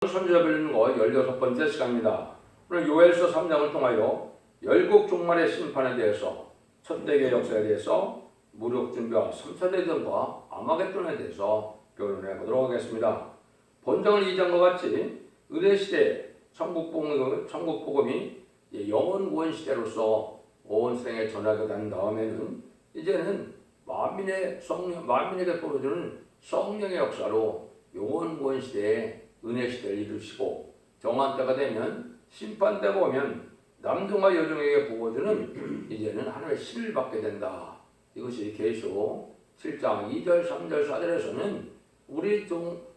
선지자 빌리는 거 16번째 시간입니다. 오늘 요엘서 3장을 통하여 열국 종말의 심판에 대해서, 천대계 역사에 대해서, 무력 준비와 3차 대전과 아마겟돈에 대해서 변론해 보도록 하겠습니다. 본장은 2장과 같이 의대시대 천국 복음이 영원 구원 시대로서 온 세상에 전하게 된 다음에는 이제는 만민에게 보여주는 성령의 역사로 영원 구원 시대에 은혜 시대를 이루시고, 정한 때가 되면 심판대가 오면 남종과 여종에게 보여주는 이제는 하나님의 신을 받게 된다. 이것이 계시록 7장 2절 3절 4절에서는 우리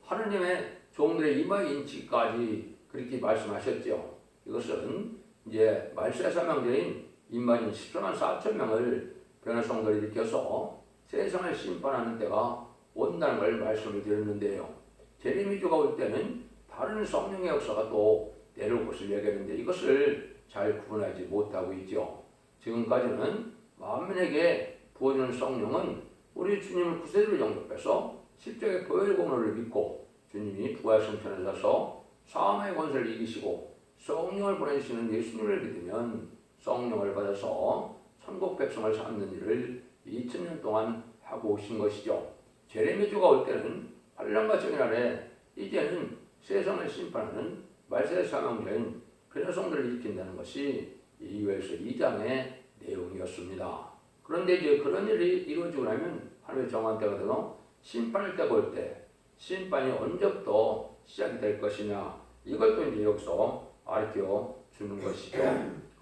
하나님의 종들의 이마 인치까지 그렇게 말씀하셨죠. 이것은 이제 말세 사명자인 이마인 14만 4천 명을 변화 성도를 일으켜서 세상을 심판하는 때가 온다는 걸 말씀을 드렸는데요. 제레미주가 올 때는 다른 성령의 역사가 또 내려올 것을 얘기하는데 이것을 잘 구분하지 못하고 있죠. 지금까지는 만민에게 부어주는 성령은 우리 주님을 구세주로 영접해서 십자가의 보혈 공로를 믿고 주님이 부활 승천하셔서 사망의 권세를 이기시고 성령을 보내시는 예수님을 믿으면 성령을 받아서 천국 백성을 삼는 일을 2000년 동안 하고 오신 것이죠. 제레미주가 올 때는 환란과 정의 아래 이제는 세상을 심판하는 말세의 사명자인 변화성들을 일으킨다는 것이 이 요엘서 2장의 내용이었습니다. 그런데 이제 그런 일이 이루어지고 나면 하나님의 정한 때가 되어 심판할 때가 올 때 심판이 언제부터 시작이 될 것이냐, 이걸 또 이제 여기서 가르쳐 주는 것이죠.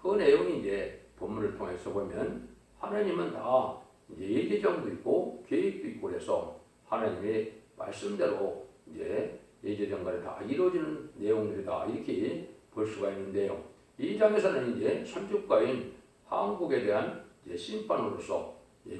그 내용이 이제 본문을 통해서 보면 하나님은 다 이제 예정도 있고 계획도 있고 그래서 하나님의 말씀대로 이제 예제정간에 다 이루어지는 내용들이다, 이렇게 볼 수가 있는데요. 이 장에서는 이제 선주국가인 한국에 대한 이제 심판으로서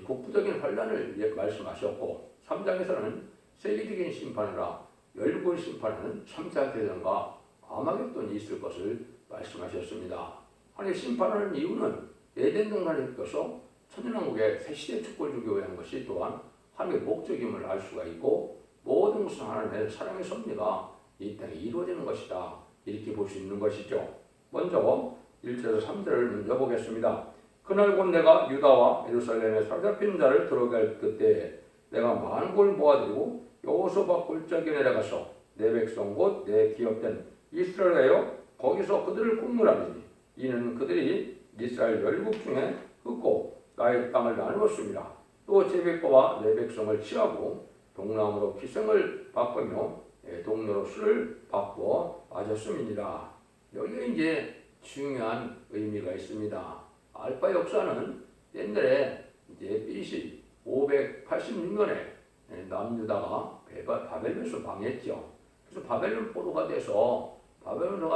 국부적인 환란을 말씀하셨고, 3장에서는 세계적인 심판이라 열국을 심판하는 3차 대전과 아마겟돈이 있을 것을 말씀하셨습니다. 하나님 심판하는 이유는 에덴 동산을 일으켜서 천년왕국의 새시대 축복을 주기 위한 것이 또한 하나님의 목적임을 알 수가 있고, 모든 것은 하나님의 사랑의 섭리가 이 땅에 이루어지는 것이다, 이렇게 볼 수 있는 것이죠. 먼저 1절에서 3절을 먼저 보겠습니다. 그날 곧 내가 유다와 예루살렘에 사로잡힌 자를 들어오게 할 그때 내가 만골 모아들이고 여호수아바 골짜기에 내려가서 내 백성 곧 내 기업된 이스라엘에 가여 거기서 그들을 국문하리니 이는 그들이 이스라엘 열국 중에 흩고 나의 땅을 나누었습니다. 또 제 백과와 내 백성을 취하고 동남으로 기생을 바꾸며 동로로 술을 바꾸어 마셨음이니라. 여기에 이제 중요한 의미가 있습니다. 알파 역사는 옛날에 이제 BC 586년에 남유다가 바벨론에서 망했죠. 그래서 바벨론 포로가 돼서 바벨론으로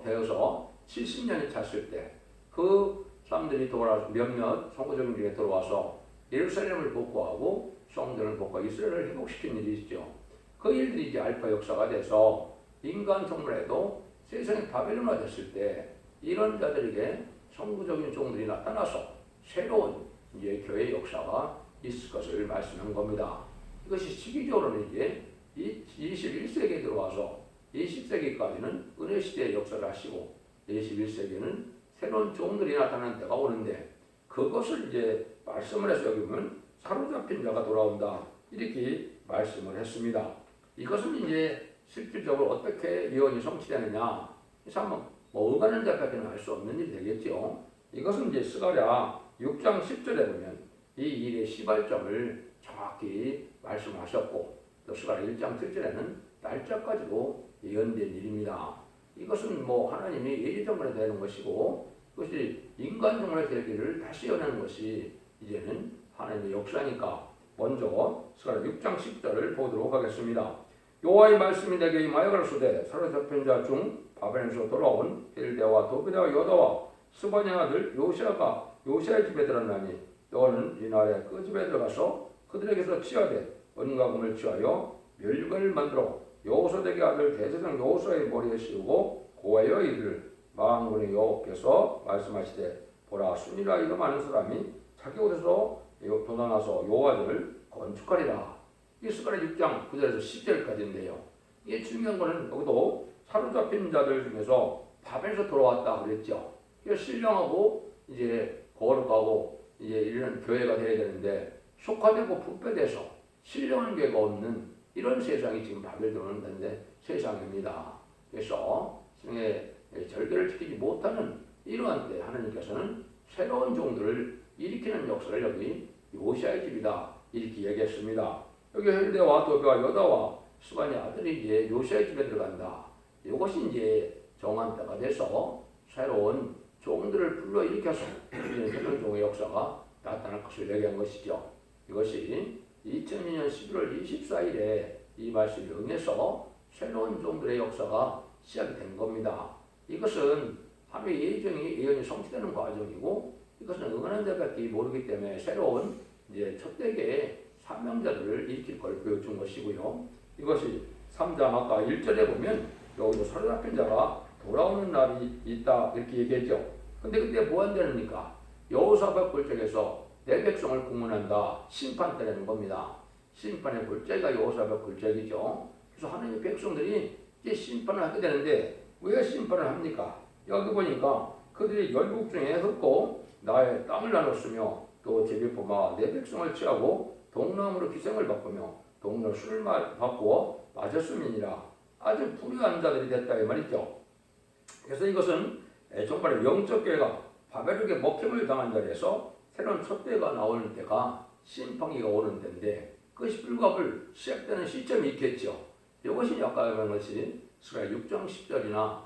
되어서 70년이 찼을 때 그 사람들이 돌아와서 몇몇 선거적인 중에 들어와서 예루살렘을 복구하고 성전을 복구하고 이스라엘을 회복시킨 일이 있죠. 그 일들이 이제 알파 역사가 돼서 인간 종말에도 세상이 바벨론화 됐을 때 이런 자들에게 선구적인 종들이 나타나서 새로운 이제 교회 역사가 있을 것을 말씀한 겁니다. 이것이 시기적으로는 이제 21세기에 들어와서 20세기까지는 은혜 시대의 역사를 하시고 21세기는 새로운 종들이 나타나는 때가 오는데, 그것을 이제 말씀을 해서 여기 보면 사로잡힌 자가 돌아온다, 이렇게 말씀을 했습니다. 이것은 이제 실질적으로 어떻게 예언이 성취되느냐, 참 의관한 자까지는 알 수 없는 일이 되겠죠. 이것은 이제 스가랴 6장 10절에 보면 이 일의 시발점을 정확히 말씀하셨고, 또 스가랴 1장 7절에는 날짜까지도 예언된 일입니다. 이것은 하나님이 예정으로 되는 것이고, 그것이 인간종말의 되기를 다시 예언하는 것이 이제는 하나님의 역사니까 먼저 스가랴 6장 10절을 보도록 하겠습니다. 여호와의 말씀이 내게 임하여 가로소되 사로잡힌 자 중 바벨론에서 돌아온 헬대와 도비다와 여다와 스바냐 아들 요시아의 집에 들어가니 너는 이 날에 그 집에 들어가서 그들에게서 취하되 은과 금을 취하여 멸관을 만들어 여호사덱의 아들 대제사장 여호수아의 머리에 씌우고 고하여 이르기를 만군의 여호와께서 말씀하시되 보라, 순이라 이름 아는 사람이 자기 옷에서 돋아나서 여호와를 건축하리라. 이 스가랴 6장 9절에서 10절까지인데요. 이게 중요한 거는 여기도 사로잡힌 자들 중에서 바벨에서 돌아왔다 그랬죠. 신령하고 이제 거룩하고 이제 이런 교회가 돼야 되는데 속화되고 부패돼서 신령한 교회가 없는 이런 세상이 지금 바벨 들어오는 세상입니다. 그래서 신의 절개를 지키지 못하는 이러한 때 하나님께서는 새로운 종들을 일으키는 역사를 여기 요시아의 집이다 이렇게 얘기했습니다. 여기 헬레와 도베와 여다와 스반의 아들이 이제 요시아의 집에 들어간다. 이것이 이제 정한 때가 돼서 새로운 종들을 불러 일으켜서 새로운 종의 역사가 나타날 것을 얘기한 것이죠. 이것이 2002년 11월 24일에 이 말씀이 응해서 새로운 종들의 역사가 시작이 된 겁니다. 이것은 하나님의 예언이 성취되는 과정이고 이것은 응하는 자밖에 모르기 때문에 새로운 이제 첫대계의 사명자들을 일으킬 걸 보여준 것이고요. 이것이 3장 아까 1절에 보면 여기도 사로잡힌 자가 돌아오는 날이 있다 이렇게 얘기했죠. 근데 그때 뭐 한다니까? 여호사밧 굴절에서 내 백성을 구문한다. 심판 때라는 겁니다. 심판의 굴절가 여호사밧 굴절이죠. 그래서 하나님의 백성들이 이제 심판을 하게 되는데 왜 심판을 합니까? 여기 보니까 그들이 열국 중에 흙고 나의 땅을 나눴으며 또 제비뽑아 내 백성을 취하고 동남으로 기생을 바꾸며 동로 술을 바꾸어 마셨음이니라. 아주 불의한 자들이 됐다 이 말이죠. 그래서 이것은 정말 영적 교회가 바벨에게 먹힘을 당한 자리에서 새로운 첫대가 나오는 때가 심판기가 오는 때인데 그것이 불갑을 시작되는 시점이 있겠죠. 이것이 아까 말한 것이 스가랴 6장 10절이나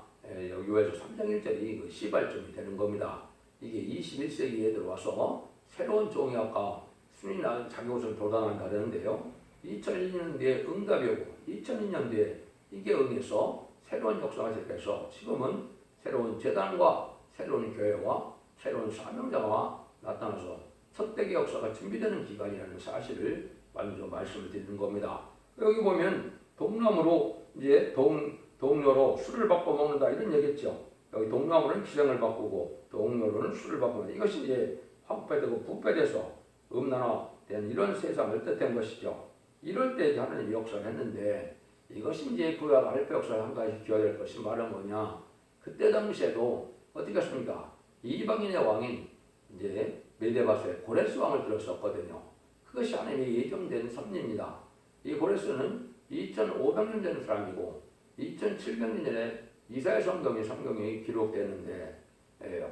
여기에서 3장 1절이 그 시발점이 되는 겁니다. 이게 21세기에 들어와서 새로운 종이 아까 순위 나 자기 옷을 도단한다는데요. 2002년도에 응답이 오고 2002년도에 이게 응해서 새로운 역사가 시작해서 지금은 새로운 재단과 새로운 교회와 새로운 사명자가 나타나서 첫대기 역사가 준비되는 기간이라는 사실을 먼저 말씀을 드리는 겁니다. 여기 보면 동남으로 이제 동료로 술을 바꿔 먹는다 이런 얘기했죠. 여기 동남으로는 기생을 바꾸고 동료로는 술을 바꾸는 이것이 이제 황폐되고 부패돼서 음란화된 이런 세상을 뜻한 것이죠. 이럴 때 하나님이 역사를 했는데 이것이 이제 구약 알파 역사를 한 가지 기억될 것이 말은 뭐냐? 그때 당시에도 어떻게 했습니까? 이방인의 왕인 이제 메데바스의 고레스 왕을 들었었거든요. 그것이 하나님의 예정된 섭리입니다. 이 고레스는 2500년 전 사람이고 2700년 전에 이사야 성경이 기록되는데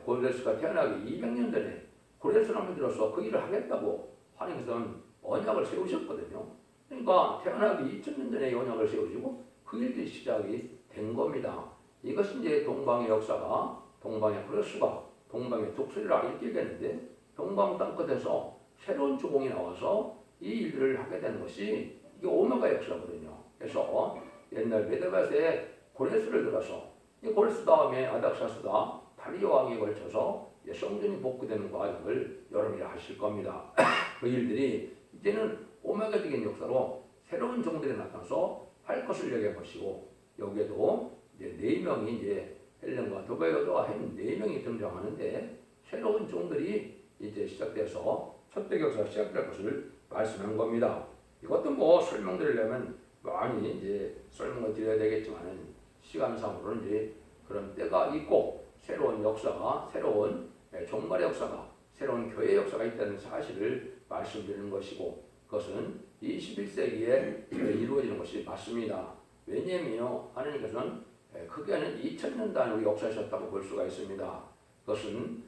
고레스가 태어나기 200년 전에 고레스를 한번 들어서 그 일을 하겠다고 하나님께서는 언약을 세우셨거든요. 그러니까 태어나기 2000년 전에 언약을 세우시고 그 일들이 시작이 된 겁니다. 이것이 이제 동방의 역사가 동방의 고레스가 동방의 독수리라 이렇게 되는데 동방 땅끝에서 새로운 주공이 나와서 이 일들을 하게 되는 것이 이게 오메가 역사거든요. 그래서 옛날 메데바스의 고레스를 들어서 이 고레스 다음에 아닥사스다 다리오 왕에 걸쳐서 성전이 복구되는 과정을 여러분이 하실 겁니다. 그 일들이 이제는 오메가적인 역사로 새로운 종들이 나타나서 할 것을 얘기해 보시고 여기에도 이제 4명이 이제 헬렌과 도베여도와 한 4명이 등장하는데 새로운 종들이 이제 시작돼서 첫대 역사가 시작될 것을 말씀한 겁니다. 이것도 뭐 설명드리려면 많이 이제 설명을 드려야 되겠지만은 시간상으로는 이제 그런 때가 있고 새로운 역사가 새로운 종말의 역사가 새로운 교회 역사가 있다는 사실을 말씀드리는 것이고 그것은 21세기에 이루어지는 것이 맞습니다. 왜냐하면 하나님께서는 크게는 2000년 단위로 역사하셨다고 볼 수가 있습니다. 그것은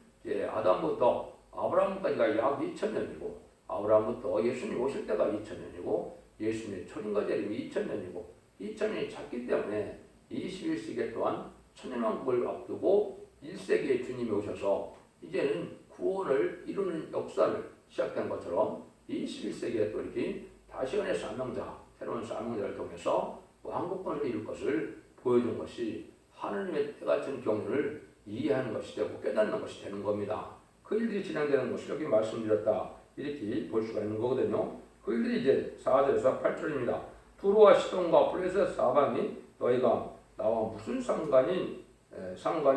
아담부터 아브라함까지가 약 2000년이고 아브라함부터 예수님 오실 때가 2000년이고 예수님의 초림과 재림이 2000년이고 2000년이 찼기 때문에 21세기 또한 천년왕국을 앞두고 1세기에 주님이 오셔서 이제는 구원을 이루는 역사를 시작한 것처럼 21세기에 또 이렇게 다시금의 사명자, 새로운 사명자를 통해서 왕국권을 이룰 것을 보여준 것이 하느님의 때같은 경륜을 이해하는 것이 되고 깨닫는 것이 되는 겁니다. 그 일들이 진행되는 것을 여기 말씀드렸다 이렇게 볼 수가 있는 거거든요. 그 일들이 이제 4절에서 8절입니다. 두로와 시돈과 블레셋 사방이 너희가 나와 무슨 상관이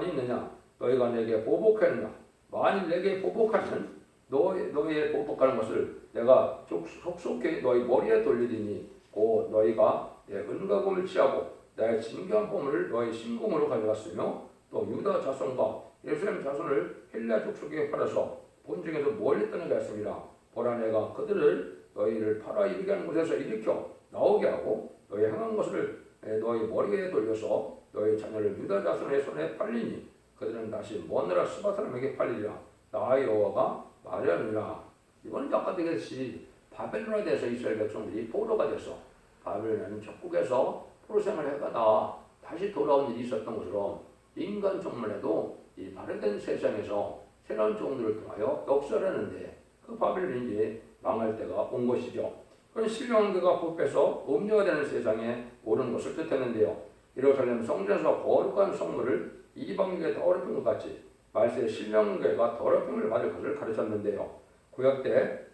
있느냐? 너희가 내게 보복했느냐? 만일 내게 보복하면 너희의 보복하는 것을 내가 속속히 너희 머리에 돌리리니 곧 너희가 내 은가금을 취하고 나의 진귀한 보물을 너의 신궁으로 가져갔으며 또 유다 자손과 예루살렘 자손을 헬라 족속에게 팔아서 본중에서 멀리 떠나게 했습니다. 보라 내가 그들을 너희를 팔아 이르게 하는 곳에서 일으켜 나오게 하고 너희 행한 것을 너희 머리에 돌려서 너희 자녀를 유다 자손의 손에 팔리니 그들은 다시 먼 나라 스바 사람에게 팔리리라. 나 여호와가 말하느니라. 이거는 아까 얘기했듯이 바벨론에 대해서 이스라엘 백성들이 포로가 돼서 바벨론은 적국에서 포로 생활을 해가다 다시 돌아온 일이 있었던 것처럼 인간 종말에도 이 발효된 세상에서 새로운 종들을 통하여 역사를 하는데 그 바벨론이 이제 망할 때가 온 것이죠. 그런 신령한계가 부패해서 음녀가 되는 세상에 오른 것을 뜻했는데요. 예루살렘 성전에서 거룩한 성물을 이방에게 더럽힌 것 같이 말세의 신령계가 더럽힘을 받을 것을 가르쳤는데요. 구약 때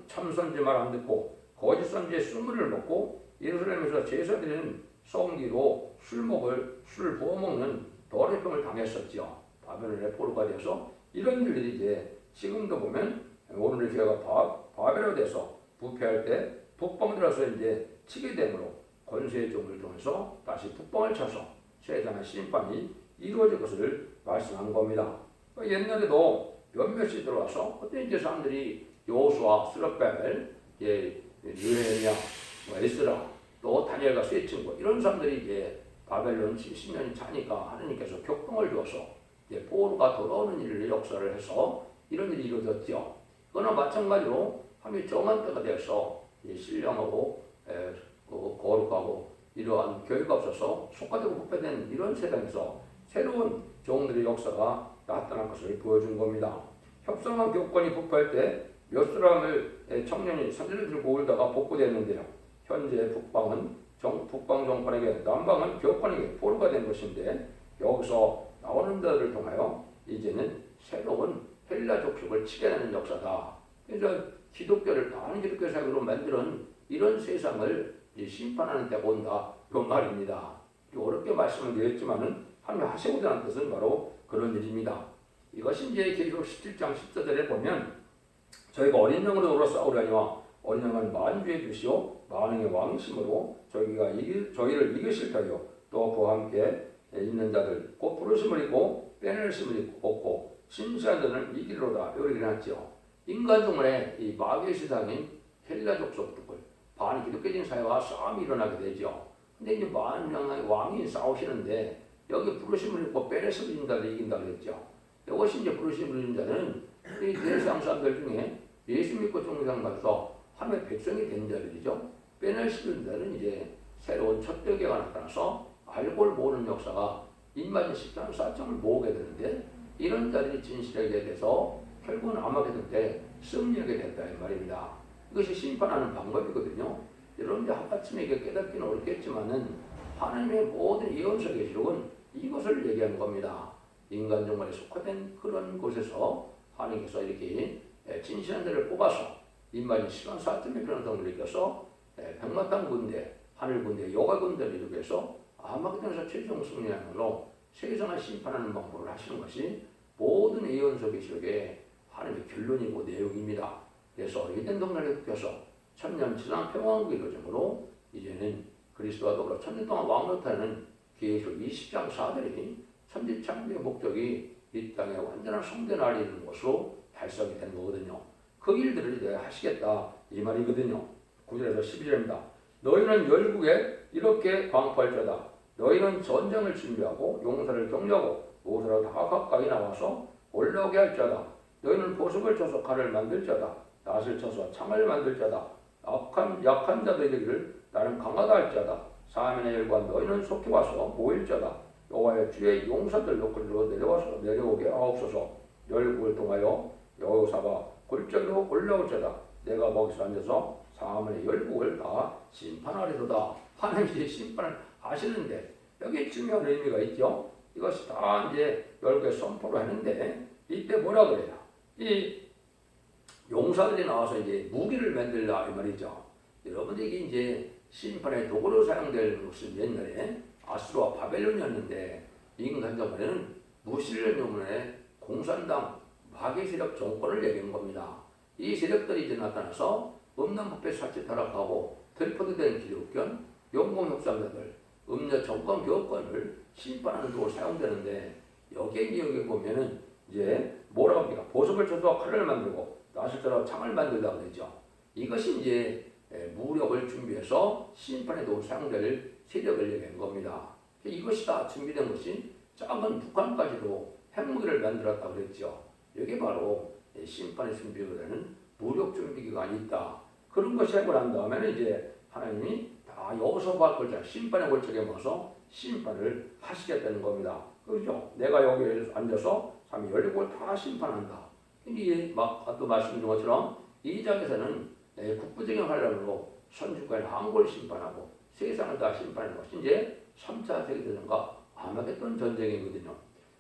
참선지 말 안 듣고 거짓 선지의 술물을 먹고 예루살렘에서 제사 드리는 성기로 술 부어 먹는 더럽힘을 당했었죠. 바벨론의 포로가 되어서 이런 일들이 이제 지금도 보면 오늘 교회가 바벨로 돼서 부패할 때 북방 들어서 이제 치게 되므로 권세의 종을 통해서 다시 북방을 쳐서 세상의 심판이 이루어질 것을 말씀한 겁니다. 옛날에도 몇몇이 들어와서 그때 이제 사람들이 여호수아, 스룹바벨, 느헤미야, 에스라, 또 다니엘과 세 친구 이런 사람들이 이제 바벨론 70년이 차니까 하느님께서 격동을 주어서 이제 포로가 돌아오는 일을 역사를 해서 이런 일이 이루어졌죠. 그러나 마찬가지로 하나님이 정한 때가 되어서 신령하고 거룩하고 이러한 교회가 없어서 속화되고 부패된 이런 세상에서 새로운 종들의 역사가 나타날 것을 보여준 겁니다. 협상한 교권이 부패할 때 몇 사람을 청년이 선지를 들고 울다가 복구됐는데요. 현재 북방 정권에게 남방은 교권에게 포로가 된 것인데 여기서 나오는 자들을 통하여 이제는 새로운 헬라 족속을 치게 되는 역사다. 그래서 기독교를 많은 기독교 사회로 만드는 이런 세상을 심판하는 때가 온다. 그 말입니다. 어렵게 말씀을 드렸지만은 하나님 하시고자 하는 뜻은 바로 그런 일입니다. 이것이 이제 계시록 17장 14절에 보면 저희가 어린 양으로 더불어 싸우려니와 어린 양은 만주의 주시오 만왕의 왕이심으로 저희를 이기실 터요 또 그와 함께 있는 자들 곧 부르심을 입고 빼내심을 입고 신시한 자들은 이기리로다. 이렇게 해놨죠. 인간 종말에 이 마귀의 세상인 헬라 족속들 반기독교적인 사회와 싸움이 일어나게 되죠. 근데 이제 만왕의 왕이 싸우시는데 여기 부르심을 입고 빼내심을 입는 자들이 이긴다 그랬죠. 이것이 이제 부르심을 입는 자는 이 세상 사람들 중에 예수 믿고 종교상 가서 하나님의 백성이 된 자들이죠. 빼내심을 입는 자는 이제 새로운 첫 대계가 나타나서 알고를 모으는 역사가 인마진 식당 사정을 모으게 되는데 이런 자들이 진실하게 돼서 결국은 아마겟돈 때 승리하게 된다 이 말입니다. 이것이 심판하는 방법이거든요. 여러분들 하루아침에 이게 깨닫기는 어렵겠지만은 하나님의 모든 예언서 계시록은 이것을 얘기하는 겁니다. 인간 종말에 속화된 그런 곳에서 하나님께서 이렇게 진실한 자를 뽑아서 인마진 시간 사점의 변화성을 일으켜서 백마탄 군대, 하늘 군대, 여가 군대를 이루게해서 아마겟돈에서 최종 승리하므로 세상을 심판하는 방법을 하시는 것이 모든 예언서 계시록의 하나님의 결론이고 내용입니다. 그래서 에덴 동산에 굽혀서 천년 지상 평화국이 이루어지므로 이제는 그리스도와 더불어 천년 동안 왕노타는 계시록 20장 4절이 천지창조의 목적이 이 땅에 완전한 성대 나라를 이루는 것으로 달성이 되는 거거든요. 그 일들을 이제 하시겠다 이 말이거든요. 9절에서 12절입니다. 너희는 열국에 이렇게 광포할지어다. 너희는 전쟁을 준비하고 용사를 격려하고 모세로 다 가까이 나와서 올라오게 할지어다. 너희는 보석을 쳐서 칼을 만들지어다. 낫을 쳐서 창을 만들지어다. 약한 자들이 되기를 나는 강하다 할지어다. 사면의 열과 너희는 속히 와서 모일지어다. 여호와의 주의 용사들로 그리로 내려오게 하옵소서. 열국을 통하여 여호사가 골짜기로 올라올지어다. 내가 거기서 앉아서 사면의 열국을 다 심판하리로다. 하나님이 심판을 하시는데 여기 중요한 의미가 있죠. 이것이 다 이제 열국의 선포를 하는데 이때 뭐라 그래요? 이 용사들이 나와서 이제 무기를 만들라 이 말이죠. 여러분들 이게 이제 심판의 도구로 사용될 것은 옛날에 아수르와 바벨론이었는데 인간 정권에는 무신론 요문의 공산당 마귀 세력 정권을 얘기하는 겁니다. 이 세력들이 이제 나타나서 음란부패 사치 타락하고 들퍼드된 기독교는 용공협상자들, 음료 정권 교권을 심판하는 도구로 사용되는데 여기에 보면은 이제 뭐라고 합니까? 보석을 쳐서 칼을 만들고 낫을 쳐서 창을 만들다고 되죠. 이것이 이제 무력을 준비해서 심판의 도구로 사용될 세력을 얘기한 겁니다. 이것이 다 준비된 것이 작은 북한까지도 핵무기를 만들었다고 그랬죠. 이게 바로 심판의 준비가 되는 무력 준비 기간이 있다. 그런 것이 하고 난 다음에는 이제 하나님이 다 여호수아 골짜 심판의 골짜기에 모아서 심판을 하시겠다는 겁니다. 그렇죠? 내가 여기에 앉아서 3위 열리고 다 심판한다. 이게 아까 말씀드린 것처럼 이 장에서는 국부적인 환란으로 선주권의 항고를 심판하고 세상을 다 심판하는 것이 이제 3차 세계대전과 아마겟돈 전쟁이거든요.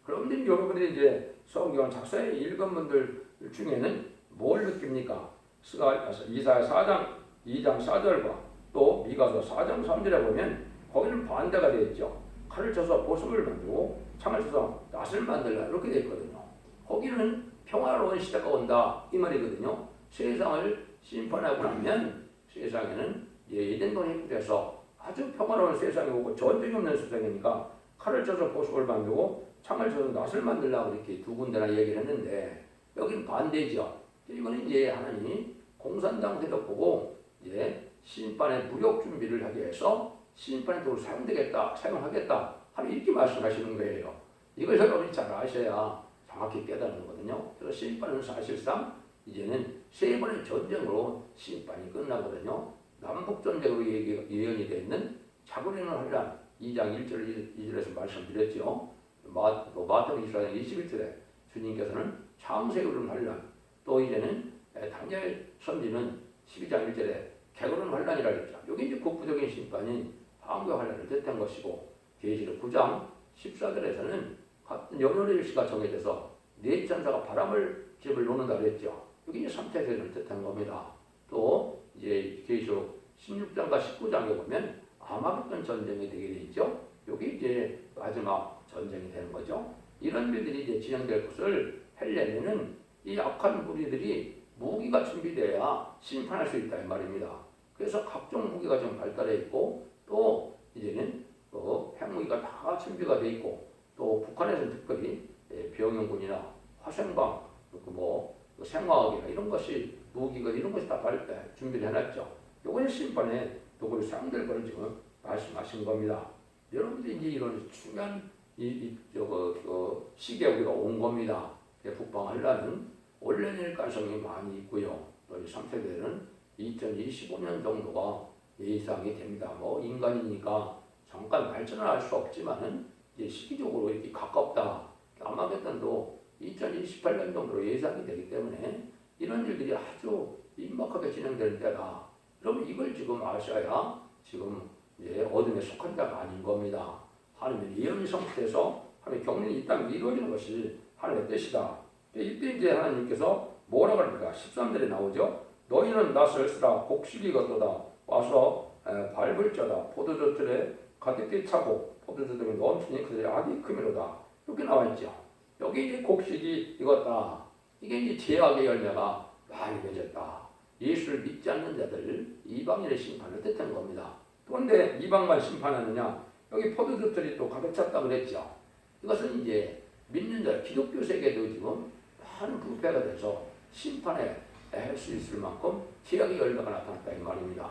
그런데 여러분들이 이제 성경 작사에 읽은 분들 중에는 뭘 느낍니까? 이사야 4장 2장 4절과 또 미가서 4장 3절에 보면 거기는 반대가 되어 있죠. 칼을 쳐서 보석을 만들고 창을 쳐서 낫을 만들라 이렇게 되어 있거든요. 거기는 평화로운 시대가 온다 이 말이거든요. 세상을 심판하고 나면 세상에는 에덴동이 회복돼서 아주 평화로운 세상이 오고 전쟁이 없는 세상이니까 칼을 쳐서 보석을 만들고 창을 쳐서 낫을 만들라고 이렇게 두 군데나 얘기를 했는데 여기는 반대죠. 이거는 이제 하나님이 공산당 세력 보고 이제 심판의 무력 준비를 하기 위해서 심판의 도구를 사용하겠다 하는 이렇게 말씀하시는 거예요. 이걸 여러분이 잘 아셔야 정확히 깨닫는 거거든요. 그래서 심판은 사실상 이제는 세 번의 전쟁으로 심판이 끝나거든요. 남북전쟁으로 예언이 되어 있는 자고리는 환란 2장 1절 2절에서 말씀드렸죠. 마태복음 24장 21절에 주님께서는 창세에 오른 환란, 또 이제는 다니엘 선지는 12장 1절에 개고른 환란이라 했죠. 여기 이제 국부적인 심판인 한국의 환란을 뜻한 것이고 계시록 9장 14절에서는 같은 연월의 일시가 정해져서 네 천사가 바람을 집을 놓는다 그랬죠. 여기 이제 3차 세계를 뜻한 겁니다. 또 이제 계시록 16장과 19장에 보면 아마겟돈 전쟁이 되게 돼 있죠. 여기 이제 마지막 전쟁이 되는 거죠. 이런 일들이 이제 진행될 것을 하려면은 이 악한 무리들이 무기가 준비돼야 심판할 수 있다 이 말입니다. 그래서 각종 무기가 좀 발달해 있고 또 이제는 핵무기가 다 준비가 돼 있고 또 북한에서는 특별히 병영군이나 화생방 생화학이나 이런 것이 무기가 이런 것이 다 준비를 해놨죠. 요번에 심판에 도구를 사용될 것을 지금 말씀하신 겁니다. 여러분들이 이제 이런 중요한 시기에 우리가 온 겁니다. 북방하려는 올려낼 가능성이 많이 있고요. 또 3세대는 2025년 정도가 예상이 됩니다. 인간이니까 잠깐 발전을 할 수 없지만은 이제 시기적으로 이렇게 가깝다. 아마겟돈도 2028년 정도로 예상이 되기 때문에 이런 일들이 아주 임박하게 진행되는 때다. 그럼 이걸 지금 아셔야 지금 이제 어둠에 속한 자가 아닌 겁니다. 하나님의 예언이 성취돼서 하나님의 경륜이 이 땅에 이루어지는 것이 하나님의 뜻이다. 이때 이제 하나님께서 뭐라고 합니까? 13절에 나오죠. 너희는 낫을 쓰라 곡식이 걷도다 와서 밟을 자다 포도주틀에 가득히 차고 포도주들이 넘치니 그들의 악이 크미로다. 이렇게 나와 있죠. 여기 이제 곡식이 익었다. 이게 이제 죄악의 열매가 많이 맺었다. 예수를 믿지 않는 자들 이방인의 심판을 뜻한 겁니다. 그런데 이방만 심판하느냐? 여기 포도주틀이 또 가득 찼다 그랬죠. 이것은 이제 믿는 자 기독교 세계도 지금 많은 부패가 돼서 심판에 할 수 있을 만큼 죄악의 열매가 나타났다 이 말입니다.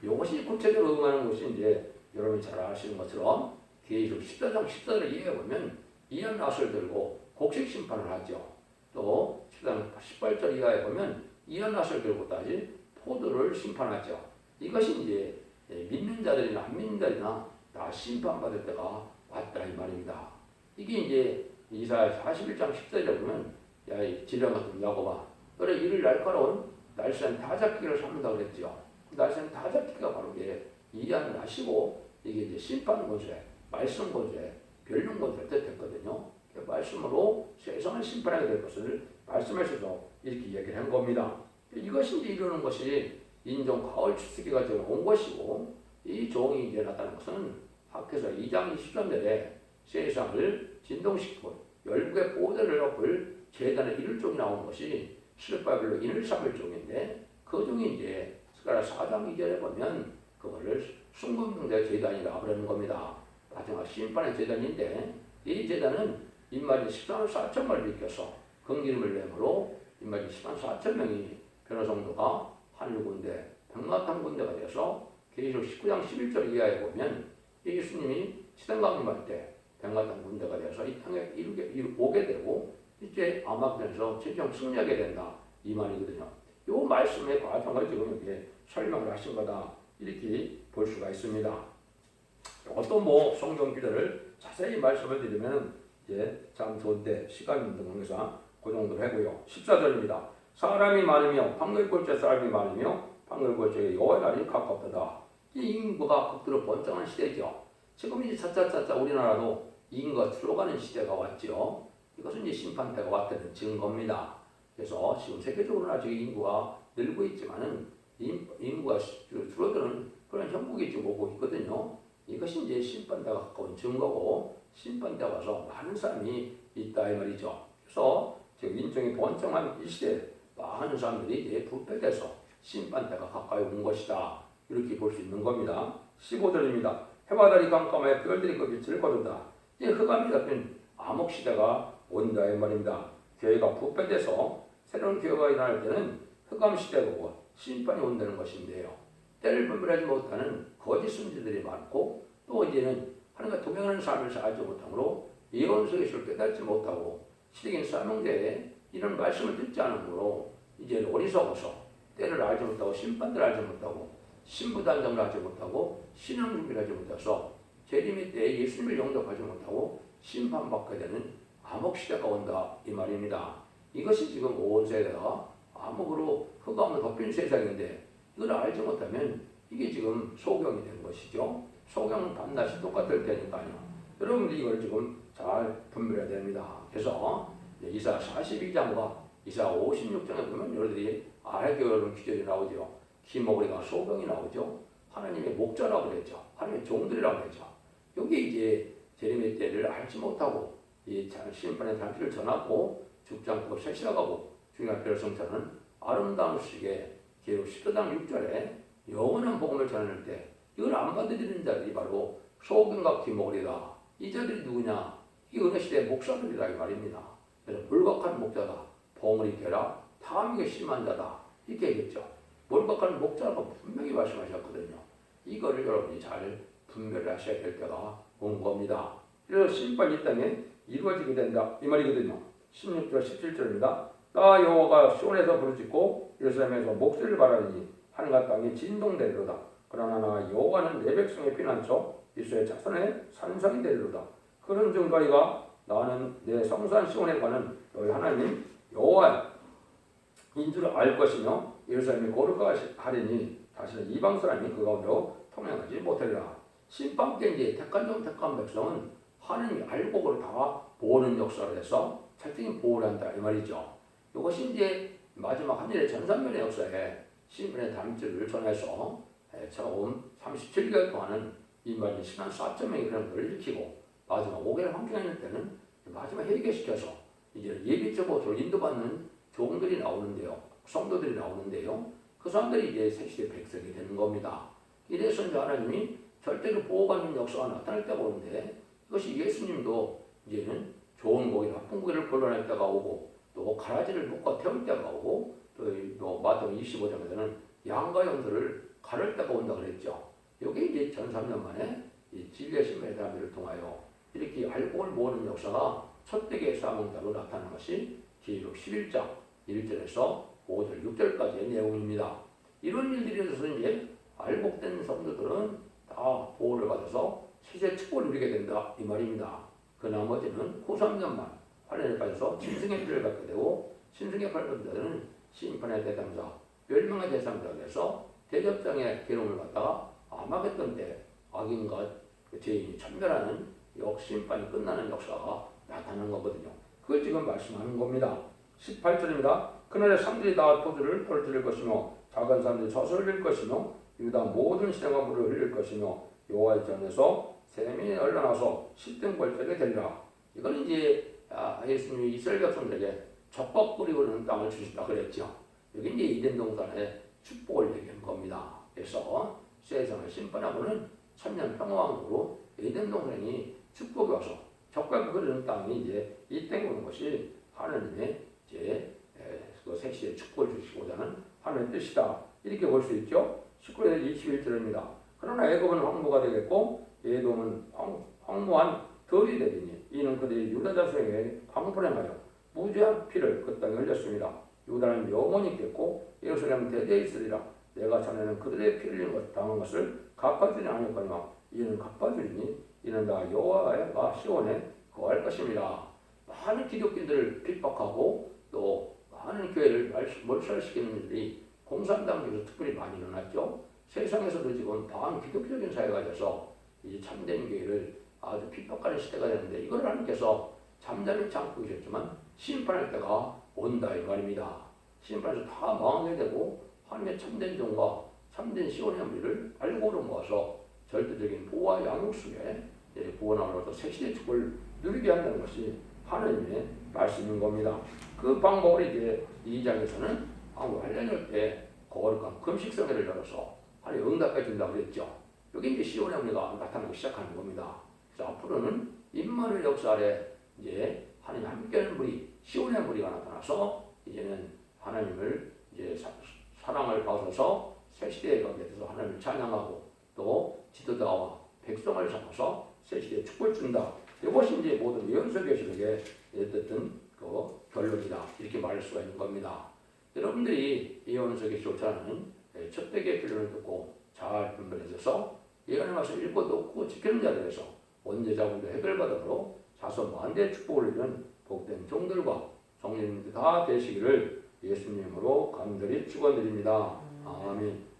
이것이 구체적으로 응하는 것이 이제 여러분이 잘 아시는 것처럼 계시록 14장 14절을 이해해 보면 이한 낫을 들고 곡식 심판을 하죠. 또 14장 18절 이하에 보면 이한 낫을 들고 다시 포도를 심판하죠. 이것이 이제 믿는 자들이나 안 믿는 자들이나 다 심판받을 때가 왔다 이 말입니다. 이게 이제 이사야 41장 14절에 보면 야 이 지령 같은 야곱아 너의 이를 날카로운 날쌘 다잡기를 삼는다 그랬죠. 그 날쌘 다잡기가 바로 이게 이한 낫이고 이게 이제 심판 권세, 말씀 권세, 변론 권세를 뜻했거든요. 그 말씀으로 세상을 심판하게 될 것을 말씀하셔서 이렇게 얘기를 한 겁니다. 이것이 이제 이루는 것이 인종 가을 추수기가 지금 온 것이고 이 종이 이제 나타난 것은 학교에서 2장 23절에 세상을 진동시키고 열국의 보대를 엎을 제단의 이를 종이 나온 것이 스룹바벨로 인을 삼을 종인데 그 종이 이제 스가랴 4장 2절에 보면 그 그거를 순금대 제단이라 그러는 겁니다. 마지막 심판의 제단인데 이 제단은 인마리 14만 4천 마리를 일으켜서 긍기름을 내므로 인마리 14만 4천 명이 변호성도가 하늘군대 백마탄 군대가 되어서 계시록 19장 11절 이하에 보면 예수님이 시den강림할 때 백마탄 군대가 되어서 이 땅에 오게 되고 이제 아마존에서 진정 승리하게 된다 이 말이거든요. 이 말씀의 과정을 지금 이렇게 설명을 하신 거다 이렇게 볼 수가 있습니다. 이것도 뭐 성경 기도를 자세히 말씀을 드리면 이제 참 좋은데 시간이 있는 관계상 그 정도로 하고요. 14절입니다. 사람이 많으며 판글골째 사람이 많으며 판글골째 여호와의 날이 가깝다. 이 인구가 극도로 번창한 시대죠. 지금 이제 차차차차 우리나라도 인구가 줄어가는 시대가 왔죠. 이것은 이제 심판 때가 왔다는 증거입니다. 그래서 지금 세계적으로는 아직 인구가 늘고 있지만은 인구가 줄어드는 그런 형국이 지금 오고 있거든요. 이것이 이제 심판대가 가까운 증거고 심판대 와서 많은 사람이 있다 이 말이죠. 그래서 지금 인종이 번창한 이 시대에 많은 사람들이 이제 부패돼서 심판대가 가까이 온 것이다 이렇게 볼 수 있는 겁니다. 15절입니다. 해와 달이 깜깜하여 별들이 그 빛을 거둔다. 이제 흑암이 잡힌 암흑시대가 온다 이 말입니다. 교회가 부패돼서 새로운 교회가 일어날 때는 흑암시대고 심판이 온다는 것인데요. 때를 분별하지 못하는 거짓 선지들이 많고 또 이제는 하나님과 동행하는 삶을 살지 못하므로 예언서의 것을 깨닫지 못하고 시대적인 사명대에 이런 말씀을 듣지 않으므로 이제는 어리석어서 때를 알지 못하고 심판들을 알지 못하고 신부단정을 하지 못하고 신앙 준비를 하지 못해서 재림의 때에 예수님을 영접하지 못하고 심판받게 되는 암흑시대가 온다 이 말입니다. 이것이 지금 온 세대가 암흑으로 흑암을 덮인 세상인데 이걸 알지 못하면 이게 지금 소경이 된 것이죠. 소경은 밤낮이 똑같을 테니까요. 여러분들이 이걸 지금 잘 분별해야 됩니다. 그래서 이사 42장과 이사 56장에 보면 여러분들이 알게 되는 기절이 나오죠. 기목리가 소경이 나오죠. 하나님의 목자라고 그랬죠. 하나님의 종들이라고 그랬죠. 여기 이제 재림의 때를 알지 못하고 이 심판의 단피를 전하고 죽지 않고 셋이나가고 중요한 별성처는 아름다운 시기에 계속 10장 6절에 영원한 복음을 전할 때 이걸 안 받아들이는 자들이 바로 소경과 기목리다. 이 자들이 누구냐? 이 은혜시대의 목사들이라 이 말입니다. 그래서 몰각한 목자다. 봉우리 되라. 탐욕에 심한 자다. 이렇게 얘기했죠. 몰각한 목자라고 분명히 말씀하셨거든요. 이거를 여러분이 잘 분별하셔야 될 때가 온 겁니다. 그래서 심판이 이 땅에 이루어지게 된다. 이 말이거든요. 16절 17절입니다. 나 여호와가 시온에서 부르짖고 예루살렘에서 목소리를 바라니 하늘과 땅이 진동되리로다. 그러나 나 여호와는 내 백성의 피난처 이스라엘 자손의 산성이 되리로다. 그런 증거이가 나는 내 성산 시온에 가는 너희 하나님 여호와인 줄 알 것이며 예루살렘이 거룩하리니 다시는 이방 사람이 그 가운데로 통행하지 못하리라. 심판께 이제 택한 백성은 하나님이 알고 그걸 다 보는 역사를 해서 철저히 보호를 한다 이 말이죠. 이것이 이제 마지막 한일의 전산면의 역사에 심판의 단죄를 전해서 처음 37개월 동안은 인간이 10만 4천 명이 그런 걸 일으키고 마지막 5개월 환경에 때는 마지막 해결시켜서 이제 예비적으로 인도받는 종들이 나오는데요. 성도들이 나오는데요. 그 사람들이 이제 새시대 백성이 되는 겁니다. 이래서 이제 하나님이 절대로 보호받는 역사가 나타날 때가 오는데 이것이 예수님도 이제는 좋은 고기, 나쁜 고기를 걸러낼 때가 오고 또 가라지를 묶어 태울 때가 오고 또 마태복음 25장에서는 양과 염소를 가를 때가 온다 그랬죠. 이게 이제 1300년 만에 이 진리의 신명의 사람들을 통하여 이렇게 알곡을 모으는 역사가 첫대의 사명자로 나타나는 것이 기록 11장 1절에서 5절 6절까지의 내용입니다. 이런 일들에 있어서 이제 알곡된 성도들은 다 보호를 받아서 시세 축복을 누리게 된다 이 말입니다. 그 나머지는 후3년만 환란에 빠져서 짐승의 피를 받게 되고 짐승의 피를 받은 자들은 심판의 대상자, 멸망의 대상자가 돼서 대접장의 괴로움을 받다가 아마겟돈 때 악인과 죄인이 천멸하는 역심판이 끝나는 역사가 나타나는 거거든요. 그걸 지금 말씀하는 겁니다. 18절입니다. 그날에 상들이 다 포도를 떨어뜨릴 것이며 작은 사람들이 젖을 흘릴 것이며 유다 모든 시내가 물을 흘릴 것이며 여호와의 전에서 샘이 흘러나서 10등 벌떼게 되리라. 이건 이제 예수님이 이스라엘 백성들에게 적법 뿌리고는 땅을 주신다 그랬죠. 여기 이제 이덴 동산의 축복을 얘기한 겁니다. 그래서 세상을 심판하고는 천년 평화왕국으로 에덴 동산이 축복이 와서 적과 그르는 땅이 이제 이땡 오는 것이 하나님의 이제 그 색시의 축복을 주시고자 하는 하나님의 뜻이다. 이렇게 볼 수 있죠. 19절 21절입니다. 그러나 애굽은 황무가 되겠고 에돔은 황무한 덜이 되리니 이는 그들이 유다 자손에게 광불행하여 무죄한 피를 그 땅에 흘렸습니다. 유다는 영원히 있겠고 예루살렘은 대대에 있으리라. 내가 전에는 그들의 피를 흘린 것 당한 것을 갚아주지 아니하거니와 이는 갚아주리니 이는 다 여호와가 시온에 거할 것입니다. 많은 기독교인들을 핍박하고 또 많은 교회를 몰살시키는 일들이 공산당에서 특별히 많이 일어났죠. 세상에서도 지금 반기독교적인 사회가 돼서 이제 참된 교회를 아주 핍박하는 시대가 되는데 이걸 하나님께서 잠잠히 참고 계셨지만 심판할 때가 온다 이 말입니다. 심판에서 다 망하게 되고 하나님의 참된 종과 참된 시온의 우리를 알고로 모아서 절대적인 보호와 양육 속에 구원함으로써 새시대 축복을 누리게 한다는 것이 하나님의 말씀인 겁니다. 그 방법을 이제 2장에서는 완전할 때 거룩한 금식성회를 열어서 하나님 응답해 준다고 그랬죠. 여기 이제 시온의 우리가 나타나기 시작하는 겁니다. 그래서 앞으로는 임마누엘 역사 아래 이제 하나님 함께하는 무리, 시온의 무리가 나타나서 이제는 하나님을 이제 사랑을 받아서 새 시대에 가게 돼서 하나님을 찬양하고 또 지도자와 백성을 잡아서 새 시대에 축복을 준다. 이것이 이제 모든 예언서 계시록의 어쨌든 그 결론이다. 이렇게 말할 수가 있는 겁니다. 여러분들이 예언서 계시록처럼 첫 대기의 결론을 듣고 잘 분별해서 예언의 말씀 읽고 듣고 지키는 자들에서 원죄자분들 해결받음으로 자손 만대의 축복을 누리는 복된 종들과 성령님들 다 되시기를 예수님으로 간절히 축원드립니다. 아멘.